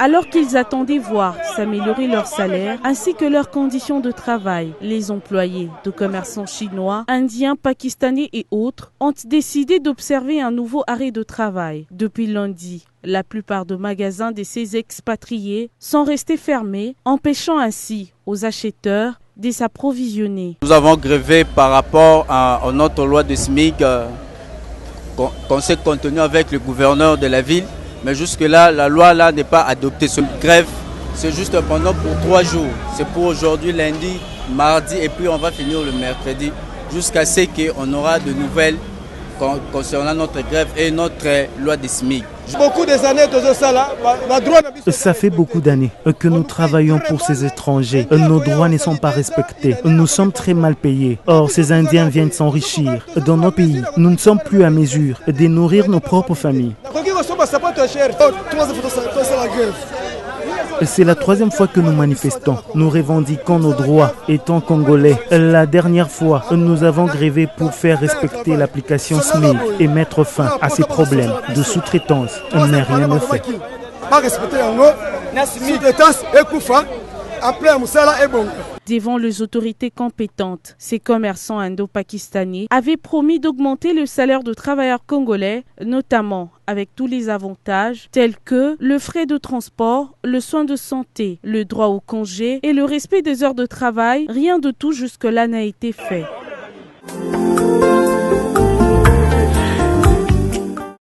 Alors qu'ils attendaient voir s'améliorer leur salaire ainsi que leurs conditions de travail, les employés de commerçants chinois, indiens, pakistanais et autres ont décidé d'observer un nouveau arrêt de travail. Depuis lundi, la plupart des magasins de ces expatriés sont restés fermés, empêchant ainsi aux acheteurs de s'approvisionner. Nous avons grévé par rapport à notre loi de SMIC qu'on s'est contenu avec le gouverneur de la ville. Mais jusque-là, la loi là n'est pas adoptée. Ce grève, c'est juste pendant pour 3 jours. C'est pour aujourd'hui, lundi, mardi, et puis on va finir le mercredi, jusqu'à ce qu'on aura de nouvelles concernant notre grève et notre loi de SMIC. Ça fait beaucoup d'années que nous travaillons pour ces étrangers. Nos droits ne sont pas respectés. Nous sommes très mal payés. Or, ces Indiens viennent s'enrichir. Dans nos pays, nous ne sommes plus à mesure de nourrir nos propres familles. C'est la 3e fois que nous manifestons. Nous revendiquons nos droits étant congolais. La dernière fois, nous avons grévé pour faire respecter l'application SMIC et mettre fin à ces problèmes de sous-traitance. Mais rien ne fait. Devant les autorités compétentes, ces commerçants indo-pakistanais avaient promis d'augmenter le salaire de travailleurs congolais, notamment avec tous les avantages tels que le frais de transport, le soin de santé, le droit au congé et le respect des heures de travail. Rien de tout jusque-là n'a été fait.